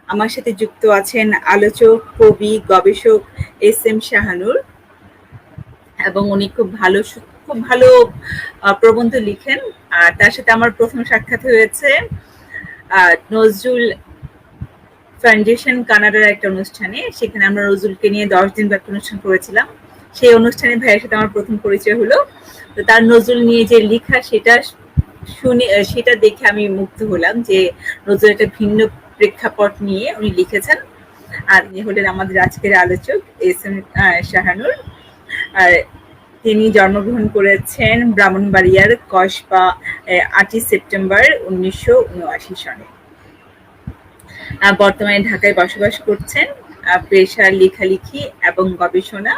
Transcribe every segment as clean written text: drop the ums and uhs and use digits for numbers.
আমার সাথে যুক্ত আছেন আলোচক, কবি, গবেষক এস.এম. শাহানুর এবং উনি খুব ভালো প্রবন্ধ লিখেন। তার সাথে আমার প্রথম সাক্ষাৎ হয়েছে নজরুল ফাউন্ডেশন কানাডার একটা অনুষ্ঠানে। সেখানে আমরা নজরুলকে নিয়ে 10 দিন ব্যাপী অনুষ্ঠান করেছিলাম। সেই অনুষ্ঠানে ভাইয়ের সাথে আমার প্রথম পরিচয় হলো। তো তার নজরুল নিয়ে যে লেখা সেটা দেখে আমি মুগ্ধ হলাম যে নজরুল একটা ভিন্ন প্রেক্ষাপট নিয়ে উনি লিখেছেন। আর ইনি হলেন আমাদের আজকের আলোচক এস.এম. শাহানুর। আর তিনি জন্মগ্রহণ করেছেন ব্রাহ্মণবাড়িয়ার কসবা 8ই সেপ্টেম্বর 1979 সনে। বর্তমানে ঢাকায় বসবাস করছেন। পেশা লেখালেখি এবং গবেষণা।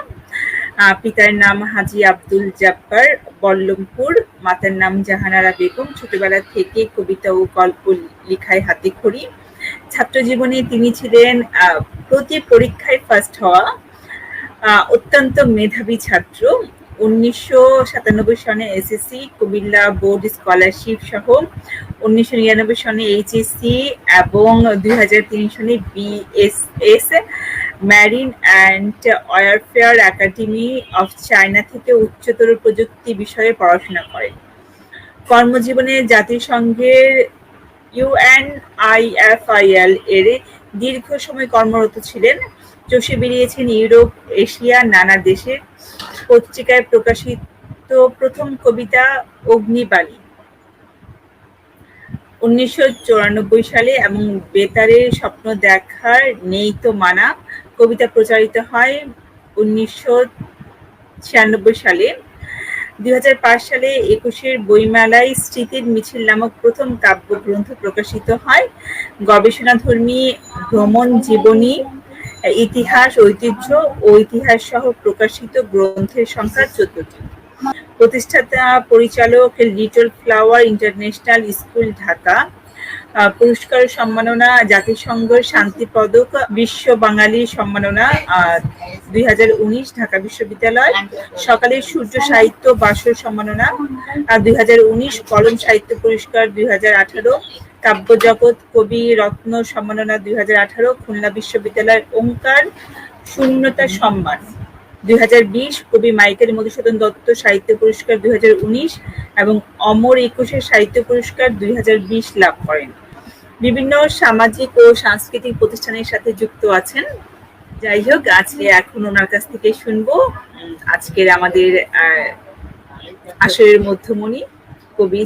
পিতার নাম হাজী আব্দুল জব্বার বল্লমপুর, মাতার নাম জাহানারা বেগম। ছোটবেলা থেকে কবিতা ও গল্প লেখায় হাতেখড়ি। ছাত্র জীবনে তিনি ছিলেন প্রতি পরীক্ষায় ফার্স্ট হওয়া অত্যন্ত মেধাবী ছাত্র। 1997 সনে এসএসসি, কুমিল্লা বোর্ড স্কলারশিপ সহ 1999 সনে এইচএসসি এবং 2003 সনে BSS marine and warfare academy of China থেকে উচ্চতর প্রযুক্তি বিষয়ে পড়াশোনা করেন। কর্মজীবনে জাতিসংঘের ইউএনআইএফআইএল এর দীর্ঘ সময় কর্মরত ছিলেন। চষে বেরিয়েছেন ইউরোপ, এশিয়া নানা দেশের। পত্রিকায় প্রকাশিত প্রথম কবিতা অগ্নিবাণী 1994 সালে এবং বেতারের স্বপ্ন দেখার নেই তো মানা কবিতা প্রচারিত হয় 1996 সালে। 2005 সালে 21 বইমেলায় স্মৃতির মিছিল নামক প্রথম কাব্যগ্রন্থ প্রকাশিত হয়। গবেষণাধর্মী ভ্রমণ জীবনী, ইতিহাস, ঐতিহ্য ও ইতিহাস সহ প্রকাশিত গ্রন্থের সংখ্যা 14টি। প্রতিষ্ঠাতা পরিচালক little flower international school, Dhaka. পুরস্কার সম্মাননা জাতিসংঘ শান্তি পদক, বিশ্ব বাঙালি সম্মাননা 2019 ঢাকা বিশ্ববিদ্যালয়। সকালের সূর্য সাহিত্য বাসর সম্মাননা 2019, কলম সাহিত্য পুরস্কার 2018, কাব্যজগৎ কবি রত্ন সম্মাননা 2018, খুলনা বিশ্ববিদ্যালয়ের ওঙ্কার শূন্যতা সম্মান 2020, কবি মাইকেল মধুসূদন দত্ত সাহিত্য পুরস্কার 2019 এবং অমর একুশে সাহিত্য পুরস্কার 2020 লাভ করেন। বিভিন্ন সামাজিক ও সাংস্কৃতিক প্রতিষ্ঠানের সাথে যুক্ত আছেন। যাই হোক, আজকে এখন ওনার কাছ থেকে শুনবো আজকের আমাদের আসরের মধ্যমণি কবি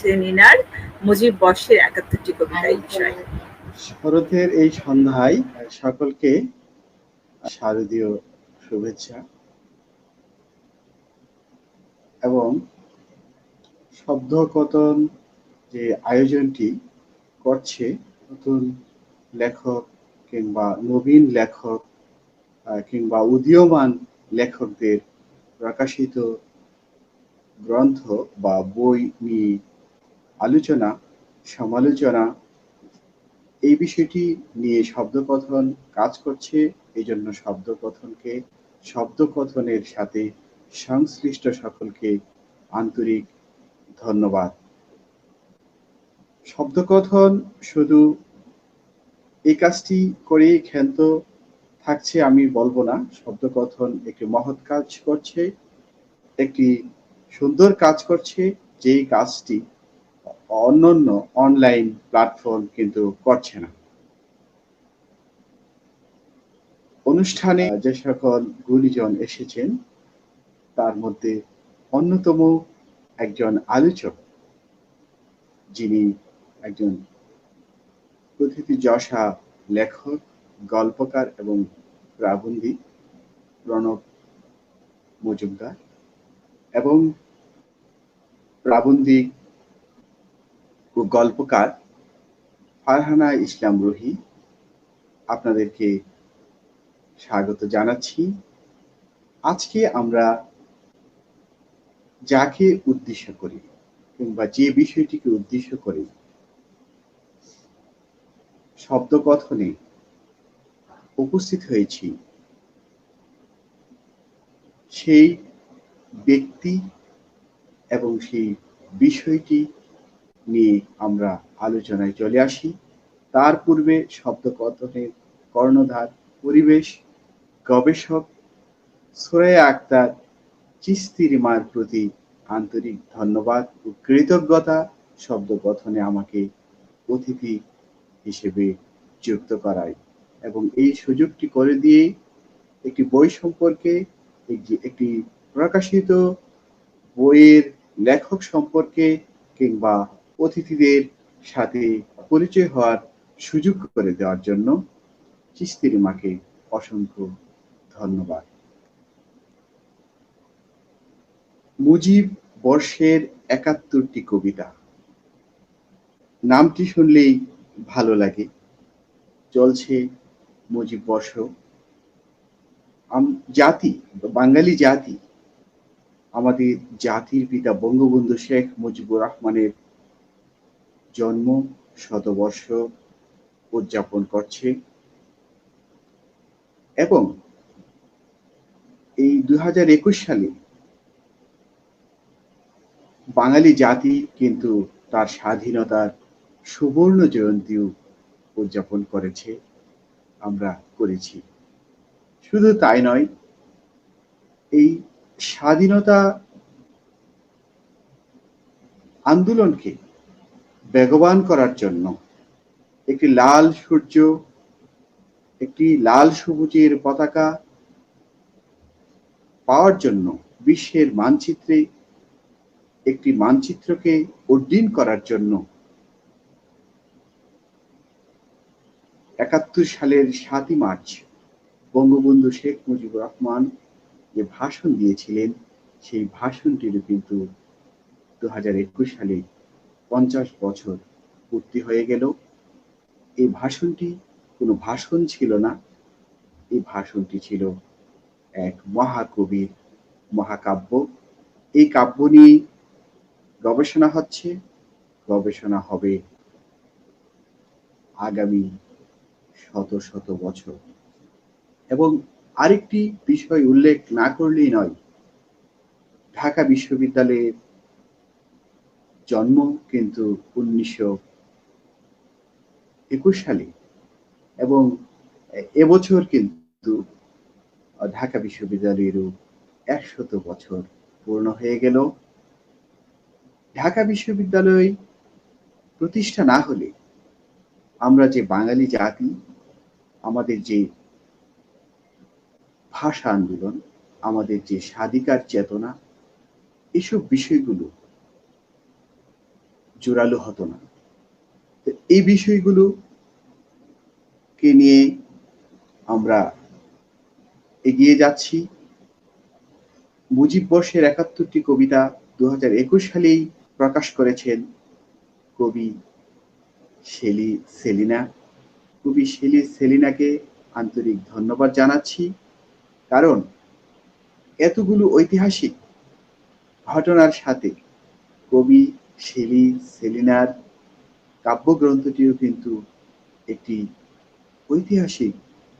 সেলিনার মুজিব বর্ষের 71টি কবিতা এই বিষয়ে। শরতের এই সন্ধ্যায় সকলকে শারদীয় শুভেচ্ছা এবং শব্দকথন যে আয়োজনটি করছে নতুন লেখক কিংবা নবীন লেখক কিংবা উদীয়মান লেখকদের প্রকাশিত গ্রন্থ বা বই নিয়ে আলোচনা সমালোচনা, এই বিষয়টি নিয়ে শব্দকথন কাজ করছে। এই জন্য শব্দকথনের সাথে সংশ্লিষ্ট সকলকে আন্তরিক ধন্যবাদ। শব্দকথন শুধু এই কাজটি করেই ক্ষান্ত থাকছে আমি বলবো না। শব্দকথন একটি মহৎ কাজ করছে, একটি সুন্দর কাজ করছে, যেই কাজটি অন্যান্য অনলাইন প্ল্যাটফর্ম কিন্তু করছে না। অনুষ্ঠানে যে সকল গুণীজন এসেছেন তার মধ্যে অন্যতম একজন আলোচক, যিনি একজন প্রথিতযশা লেখক, গল্পকার এবং প্রাবন্ধিক প্রণব মজুমদার এবং প্রাবন্ধিক ও গল্পকার ফারহানা ইসলাম রুহি। আপনাদেরকে স্বাগত জানাচ্ছি। আজকে আমরা যাকে উদ্দেশ্য করি কিংবা যে বিষয়টিকে উদ্দেশ্য করি শব্দকথনে উপস্থিত হয়েছি, সেই ব্যক্তি এবং সেই বিষয়টি নিয়ে আমরা আলোচনায় চলে আসি। তার পূর্বে শব্দকথনের কর্ণধার, পরিবেশ গবেষক সুরাইয়া আক্তার চিশতির-মার প্রতি আন্তরিক ধন্যবাদ ও কৃতজ্ঞতা শব্দকথনে আমাকে অতিথি হিসেবে যুক্ত করায় এবং এই সুযোগটি করে দিয়ে একটি বই সম্পর্কে, একটি প্রকাশিত বইয়ের লেখক সম্পর্কে কিংবা অতিথিদের সাথে পরিচয় হওয়ার সুযোগ করে দেওয়ার জন্য চিশতির-মাকে অসংখ্য ধন্যবাদ। মুজিব বর্ষের ৭১টি কবিতা, নামটি শুনলেই ভালো লাগে। চলছে মুজিব বর্ষ। জাতি, বাঙালি জাতি, আমাদের জাতির পিতা বঙ্গবন্ধু শেখ মুজিবুর রহমানের জন্ম শতবর্ষ উদযাপন করছে এবং এই ২০২১ সালে বাঙালি জাতি কিন্তু তার স্বাধীনতার সুবর্ণ জয়ন্তীও উদযাপন করেছে, আমরা করেছি। শুধু তাই নয়, এই স্বাধীনতা আন্দোলনকে বেগবান করার জন্য একটি লাল সূর্য, একটি লাল সবুজের পতাকা পাওয়ার জন্য বিশ্বের মানচিত্রে একটি মানচিত্রকে উড্ডীন করার জন্য ৭১ সালের ৭ই মার্চ বঙ্গবন্ধু শেখ মুজিবুর রহমান যে ভাষণ দিয়েছিলেন, সেই ভাষণটিরও কিন্তু ২০২১ সালে ৫০ বছর পূর্তি হয়ে গেল। এই ভাষণটি কোনো ভাষণ ছিল না, এই ভাষণটি ছিল এক মহাকবির মহাকাব্য। এই কাব্য নিয়ে গবেষণা হচ্ছে, গবেষণা হবে আগামী শত শত বছর। এবং আরেকটি বিষয় উল্লেখ না করলেই নয়, ঢাকা বিশ্ববিদ্যালয়ের জন্ম কিন্তু ১৯২১ সালে এবং এবছর কিন্তু ঢাকা বিশ্ববিদ্যালয়েরও ১০০ বছর পূর্ণ হয়ে গেল। ঢাকা বিশ্ববিদ্যালয় প্রতিষ্ঠা না হলে আমরা যে বাঙালি জাতি, আমাদের যে ভাষা আন্দোলন, আমাদের যে স্বাধিকার চেতনা, এসব বিষয়গুলো জোরালো হতো না। এই বিষয়গুলোকে নিয়ে আমরা এগিয়ে যাচ্ছি। মুজিব বর্ষের ৭১টি কবিতা ২০২১ সালেই প্রকাশ করেছেন কবি শেলী সেলিনা। কবি শেলী সেলিনাকে আন্তরিক ধন্যবাদ জানাচ্ছি, কারণ এতগুলো ঐতিহাসিক ঘটনার সাথে কবি শেলী সেলিনার কাব্যগ্রন্থটিও কিন্তু একটি ঐতিহাসিক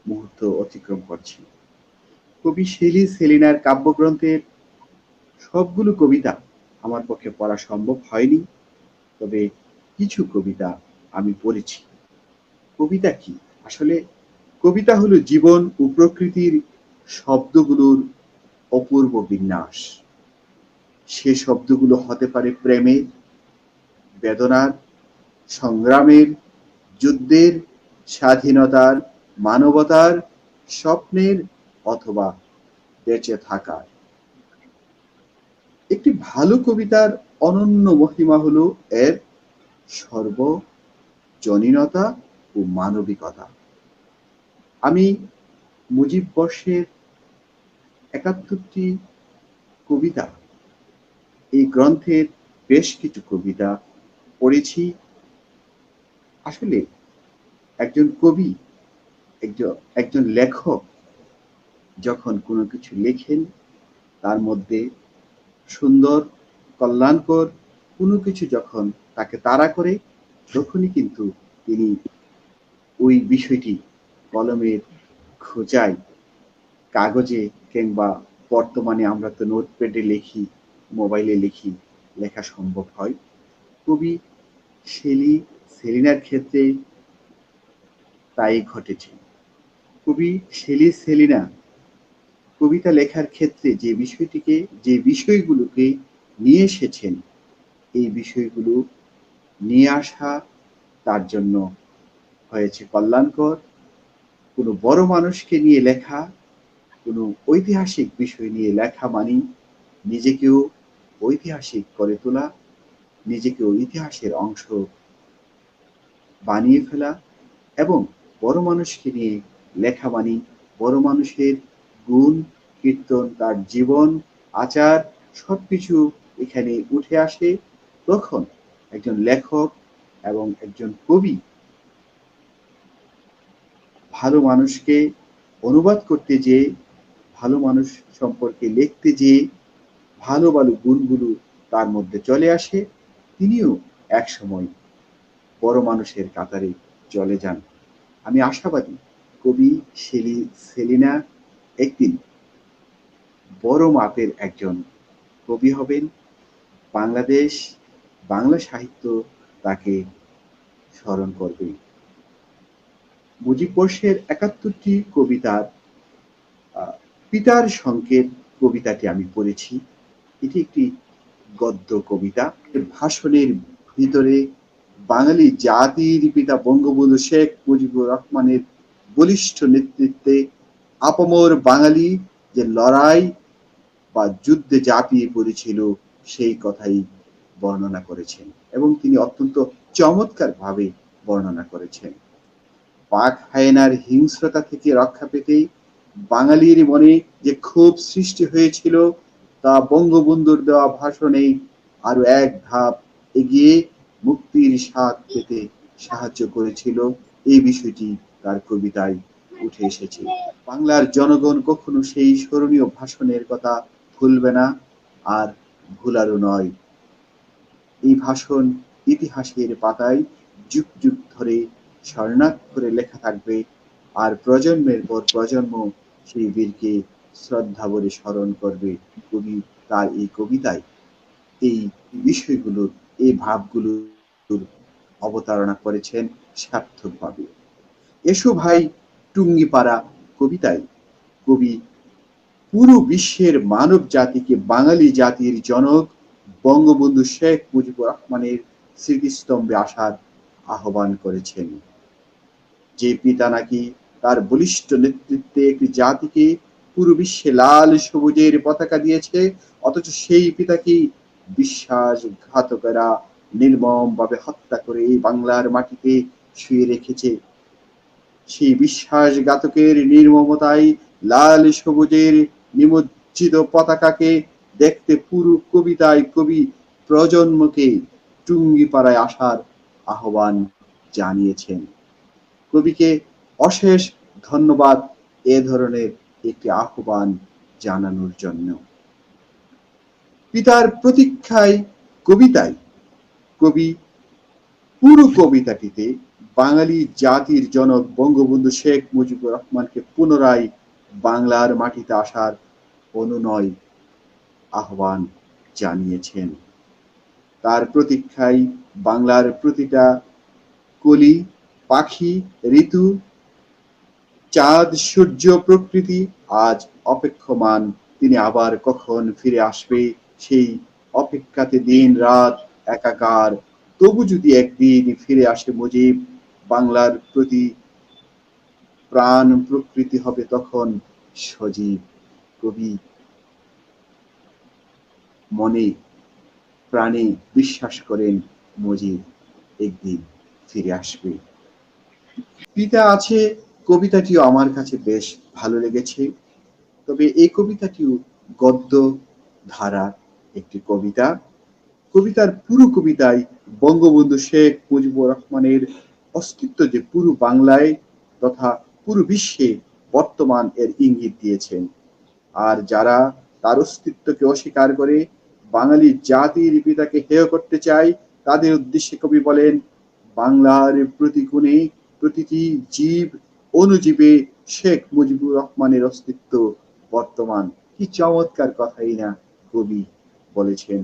মুহূর্ত অতিক্রম করছে। কবি শেলী সেলিনার কাব্যগ্রন্থের সবগুলো কবিতা আমার পক্ষে পড়া সম্ভব হয়নি, তবে কিছু কবিতা আমি পড়েছি। কবিতা কি? আসলে কবিতা হলো জীবন ও প্রকৃতির শব্দগুলোর অপূর্ব বিন্যাস। সে শব্দগুলো হতে পারে প্রেমের, বেদনার, সংগ্রামের, যুদ্ধের, স্বাধীনতার, মানবতার, স্বপ্নের অথবা বেঁচে থাকার। একটি ভালো কবিতার অনন্য মহিমা হলো এর সর্বজনীনতা ও মানবিকতা। আমি মুজিব বর্ষের ৭১টি কবিতা, এই গ্রন্থের বেশ কিছু কবিতা পড়েছি। আসলে একজন কবি, একজন লেখক যখন কোনো কিছু লেখেন, তার মধ্যে সুন্দর, কল্যাণকর কোনো কিছু যখন তাকে তাড়া করে, তখনই কিন্তু তিনি ওই বিষয়টি কলমের খোঁচায়, কাগজে কিংবা বর্তমানে আমরা তো নোটপ্যাডে লিখি, মোবাইলে লিখি, লেখা সম্ভব হয়। কবি শেলী সেলিনার ক্ষেত্রে তাই ঘটেছে। কবি শেলি সেলিনা কবিতা লেখার ক্ষেত্রে যে বিষয়গুলোকে নিয়ে এসেছেন, এই বিষয়গুলো নিয়ে আসা তার জন্য হয়েছে কল্যাণকর। কোনো বড় মানুষকে নিয়ে লেখা, কোনো ঐতিহাসিক বিষয় নিয়ে লেখা মানে নিজেকেও ঐতিহাসিক করে তোলা, নিজেকেও ইতিহাসের অংশ বানিয়ে ফেলা। এবং বড় মানুষকে নিয়ে লেখা মানে বড় মানুষের গুণ, কীর্তন, তার জীবন, আচার সবকিছু এখানে উঠে আসে। তখন একজন লেখক এবং একজন কবি ভালো মানুষকে অনুবাদ করতে যেয়ে, ভালো মানুষ সম্পর্কে লিখতে যেয়ে ভালো ভালো গুণগুলো তার মধ্যে চলে আসে। তিনিও একসময় বড় মানুষের কাতারে চলে যান। আমি আশাবাদী কবি সেলিনা একদিন বড় মাপের একজন কবি হবেন। বাংলাদেশ, বাংলা সাহিত্য তাকে স্মরণ করবে। মুজিব বর্ষের ৭১টি কবিতার পিতার সংকেত কবিতাটি আমি পড়েছি। এটি একটি গদ্য কবিতা। ভাষণের ভিতরে বাঙালি জাতির পিতা বঙ্গবন্ধু শেখ মুজিবুর রহমানের বলিষ্ঠ নেতৃত্বে আপামর বাঙালি যে লড়াই বা যুদ্ধে ঝাঁপিয়ে পড়েছিল, সেই কথাই বর্ণনা করেছেন এবং তিনি অত্যন্ত চমৎকারভাবে বর্ণনা করেছেন। পাক হায়নার হিংস্রতা থেকে রক্ষা পেতে বাঙালির মনে যে ক্ষোভ সৃষ্টি হয়েছিল, তা বঙ্গবন্ধুর দেওয়া ভাষণে আরো এক ধাপ এগিয়ে মুক্তির স্বাদ পেতে সাহায্য করেছিল। এই বিষয়টি তার কবিতায় উঠে এসেছে। বাংলার জনগণ কখনো সেই স্মরণীয় ভাষণের কথা ভুলবে না, আর ভুলারও নয়। এই ভাষণ ইতিহাসের পাতায় যুগ যুগ ধরে স্বর্ণাক্ষরে লেখা থাকবে, আর প্রজন্মের পর প্রজন্ম সেই বীরকে শ্রদ্ধা ভরে স্মরণ করবে। কবি তার এই কবিতায় এই বিষয়গুলোর, এই ভাবগুলোর অবতারণা করেছেন সার্থকভাবে। এসো ভাই টুঙ্গিপাড়া কবিতায় কবি পুরো বিশ্বের মানব জাতিকে বাঙালি জাতির জনক বঙ্গবন্ধু শেখ মুজিবুর রহমানের স্মৃতিস্তম্ভে আসার আহ্বান করেছেন। যে পিতা নাকি তার বলিষ্ঠ নেতৃত্বে একটি জাতিকে পুরো বিশ্বে লাল সবুজের পতাকা দিয়েছে, অথচ সেই পিতাকে বিশ্বাসঘাতকেরা নির্মমভাবে হত্যা করে এই বাংলার মাটিতে শুয়ে রেখেছে। সেই বিশ্বাসঘাতকের নির্মমতায় লাল সবুজের নিমজ্জিত পতাকাকে দেখতে পুরো কবিতায় কবি প্রজন্মকে টুঙ্গিপাড়ায় আসার আহ্বান জানিয়েছেন। কবিকে অশেষ ধন্যবাদ এ ধরনের একটি আহ্বান জানানোর জন্য। পিতার প্রতীক্ষায় কবিতায় কবি পুরো কবিতাটিতে বাঙালি জাতির জনক বঙ্গবন্ধু শেখ মুজিবুর রহমানকে পুনরায় বাংলার মাটিতে আসার অনুনয় আহ্বান জানিয়েছেন। তার প্রতীক্ষায় বাংলার প্রতিটা কলি, পাখি, ঋতু, চাঁদ, সূর্য, প্রকৃতি আজ অপেক্ষমান তিনি আবার কখন ফিরে আসবে। সেই অপেক্ষাতে দিন রাত একাকার। তবু যদি একদিন ফিরে আসে মুজিব, বাংলার প্রতি প্রাণ প্রকৃতি হবে তখন সজীব। কবি মনে প্রাণে বিশ্বাস করেন মুজিব একদিন ফিরে আসবে। পিতা আছে কবিতাটিও আমার কাছে বেশ ভালো লেগেছে। তবে এই কবিতাটিও গদ্য ধারার একটি কবিতা। কবিতার পুরো কবিতায় বঙ্গবন্ধু শেখ মুজিবুর রহমানের অস্তিত্ব যে পুরো বাংলায় তথা পুরো বিশ্বে বর্তমান এর ইঙ্গিত দিয়েছেন। আর যারা তার অস্তিত্বকে অস্বীকার করে বাঙালি জাতির পিতাকে হেয় করতে চায়, তাদের উদ্দেশ্যে কবি বলেন, বাংলার প্রতি কোণে প্রতিটি জীব অনুজীবে শেখ মুজিবুর রহমানের অস্তিত্ব বর্তমান। কি চমৎকার কথাই না কবি বলেছেন।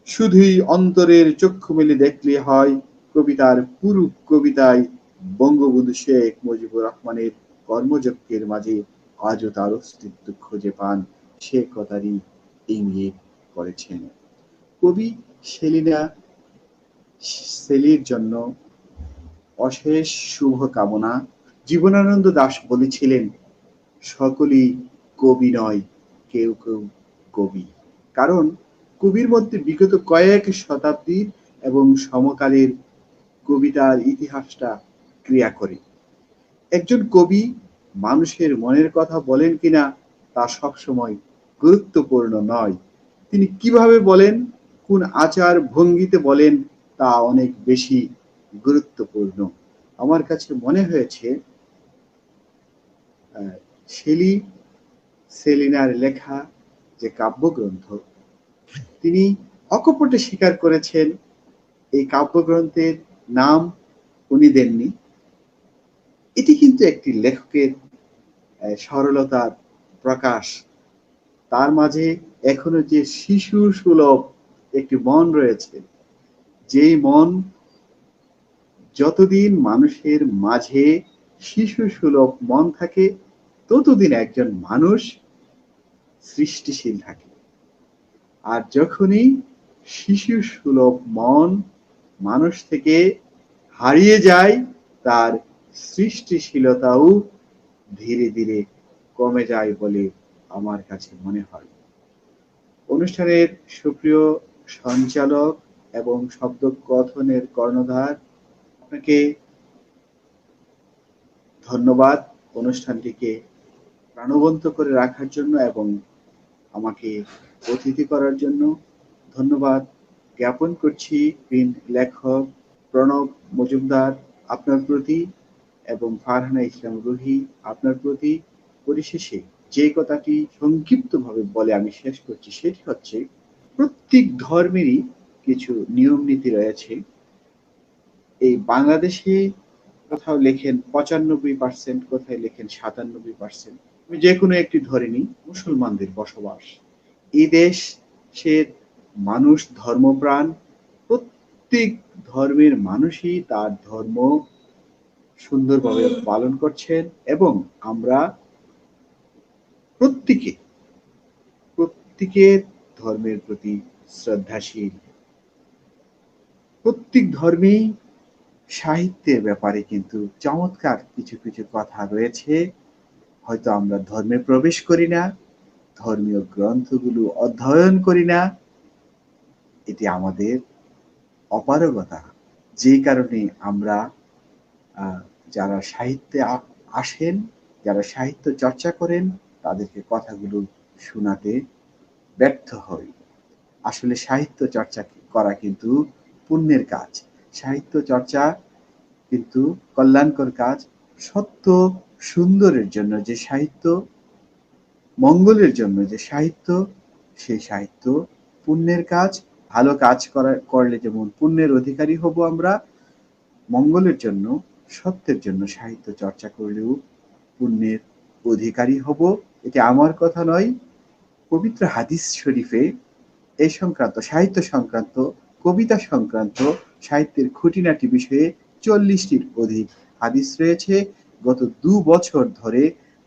শুধুই অন্তরের চক্ষু মেলে দেখলে হয়, কবিতার পুরো কবিতায় বঙ্গবন্ধু শেখ মুজিবুর রহমানের কর্মযজ্ঞের মাঝে আজও তার অস্তিত্ব খুঁজে পান, সে কথারই ইঙ্গিত করেছেন। কবি সেলিনা সেলির জন্য অশেষ শুভকামনা। জীবনানন্দ দাশ বলেছিলেন, সকলেই কবি নয়, কেউ কেউ কবি। কারণ কবির মধ্যে বিগত কয়েক শতাব্দীর এবং সমকালের কবিতার ইতিহাসটা ক্রিয়া করে। একজন কবি মানুষের মনের কথা বলেন কিনা তা সবসময় গুরুত্বপূর্ণ নয়, তিনি কিভাবে বলেন, কোন আচার ভঙ্গিতে বলেন, তা অনেক বেশি গুরুত্বপূর্ণ। আমার কাছে মনে হয়েছে শেলি সেলিনার লেখা যে কাব্যগ্রন্থ, তিনি অকপটে স্বীকার করেছেন এই কাব্যগ্রন্থের নাম উনি দেননি। এটি কিন্তু একটি লেখকের সরলতার প্রকাশ। তার মাঝে এখনো যে শিশু সুলভ একটি মন রয়েছে, যেই মন যতদিন মানুষের মাঝে শিশু সুলভ মন থাকে, ততদিন একজন মানুষ সৃষ্টিশীল থাকে। আর যখনই শিশু সুলভ মন মানুষ থেকে হারিয়ে যায়, তার সৃষ্টিশীলতাও ধীরে ধীরে কমে যায় বলে আমার কাছে মনে হয়। অনুষ্ঠানের সুপ্রিয় সঞ্চালক এবং শব্দ কথনের কর্ণধার, আপনাকে ধন্যবাদ অনুষ্ঠানটিকে প্রাণবন্ত করে রাখার জন্য এবং আমাকে অতিথি করার জন্য। ধন্যবাদ জ্ঞাপন করছি প্রিন্ট লেখক প্রণব মজুমদার আপনার প্রতি এবং ফারহানা ইসলাম রুহি আপনার প্রতি। পরিশেষে যে কথাটি সংক্ষিপ্তভাবে বলে আমি শেষ করছি, সেটি হচ্ছে, প্রত্যেক ধর্মেরই কিছু নিয়ম নীতি রয়েছে। এই বাংলাদেশে কোথাও লেখেন ৯৫%, কোথায় লেখেন ৯৭%। আমি যে কোনো একটি ধরে নিই, মুসলমানদের বসবাস। এই দেশের মানুষ ধর্মপ্রাণ, প্রত্যেক ধর্মের মানুষই তার ধর্ম সুন্দরভাবে পালন করছেন এবং আমরা প্রত্যেকের ধর্মের প্রতি শ্রদ্ধাশীল। প্রত্যেক ধর্মেই সাহিত্যের ব্যাপারে কিন্তু চমৎকার কিছু কিছু কথা রয়েছে। হয়তো আমরা ধর্মে প্রবেশ করি না, ধর্মীয় গ্রন্থগুলো অধ্যয়ন করি না, এটি আমাদের অপারগতা। যে কারণে আমরা যারা সাহিত্যে আসেন, যারা সাহিত্য চর্চা করেন, তাদেরকে কথাগুলো শোনাতে ব্যর্থ হই। আসলে সাহিত্য চর্চা করা কিন্তু পুণ্যের কাজ, সাহিত্য চর্চা কিন্তু কল্যাণকর কাজ। সত্য সুন্দরের জন্য যে সাহিত্য, মঙ্গলের জন্য যে সাহিত্য, সেই সাহিত্য পুণ্যের কাজ। ভালো কাজ করলে যেমন পুণ্যের অধিকারী হব আমরা, মঙ্গলের জন্য, সত্যের জন্য সাহিত্য চর্চা করলেও পুণ্যের অধিকারী হব। এটি আমার কথা নয়, পবিত্র হাদিস শরীফে এই সংক্রান্ত, সাহিত্য সংক্রান্ত, কবিতা সংক্রান্ত, সাহিত্যের খুঁটিনাটি বিষয়ে ৪০টির অধিক হাদিস রয়েছে। গত ২ বছর ধরে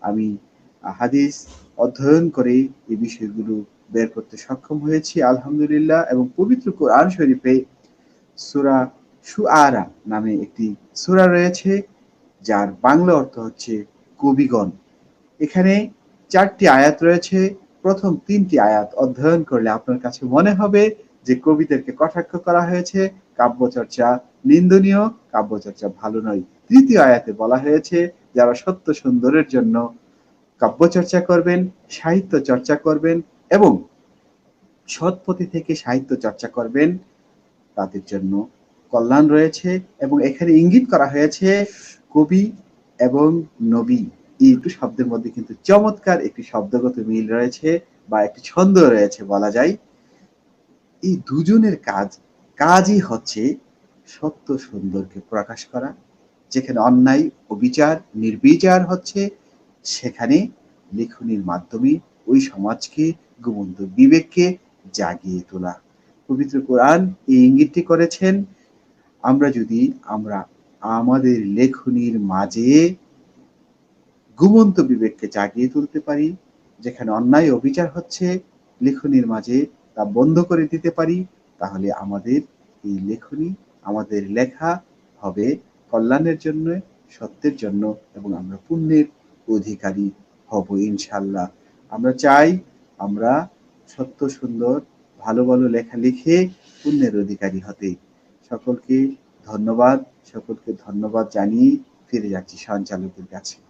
আমি হাদিস অধ্যয়ন করে এই বিষয়গুলো বের করতে সক্ষম হয়েছি, আলহামদুলিল্লাহ। এবং পবিত্র কোরআন শরীফে সূরা শুআরা নামে একটি সূরা রয়েছে, যার বাংলা অর্থ হচ্ছে কবিগণ। এখানে ৪টি আয়াত রয়েছে। প্রথম ৩টি আয়াত অধ্যয়ন করলে আপনার কাছে মনে হবে যে কবিদেরকে কটাক্ষ করা হয়েছে, কাব্যচর্চা নিন্দনীয়, কাব্যচর্চা ভালো নয়। তৃতীয় আয়াতে বলা হয়েছে, যারা সত্য সুন্দরের জন্য কাব্যচর্চা করবেন, সাহিত্য চর্চা করবেন এবং সৎ পথে থেকে সাহিত্য চর্চা করবেন, তাদের জন্য কল্যাণ রয়েছে। এবং এখানে ইঙ্গিত করা হয়েছে কবি এবং নবী, এই দুটো শব্দের মধ্যে কিন্তু চমৎকার একটি শব্দগত মিল রয়েছে বা একটি ছন্দ রয়েছে বলা যায়। এই দুজনের কাজই হচ্ছে সত্য সুন্দরকে প্রকাশ করা। যেখানে অন্যায় অবিচার নির্বিচার হচ্ছে, সেখানে লেখনীর মাধ্যমে ওই সমাজকে, ঘুমন্ত বিবেককে জাগিয়ে তোলা। পবিত্র কোরআন এই ইঙ্গিতটি করেছেন। আমরা আমাদের লেখনীর মাঝে ঘুমন্ত বিবেককে জাগিয়ে তুলতে পারি, যেখানে অন্যায় অবিচার হচ্ছে লেখনীর মাঝে তা বন্ধ করে দিতে পারি, তাহলে আমাদের এই লেখনী, আমাদের লেখা হবে কল্যাণের জন্য, সত্যের জন্য, এবং আমরা পুণ্যের অধিকারী হব ইনশাল্লাহ। আমরা চাই আমরা সত্য, সুন্দর, ভালো ভালো লেখা লিখে পুণ্যের অধিকারী হতে। সকলকে ধন্যবাদ, সকলকে ধন্যবাদ জানিয়ে ফিরে যাচ্ছি সঞ্চালকের কাছে।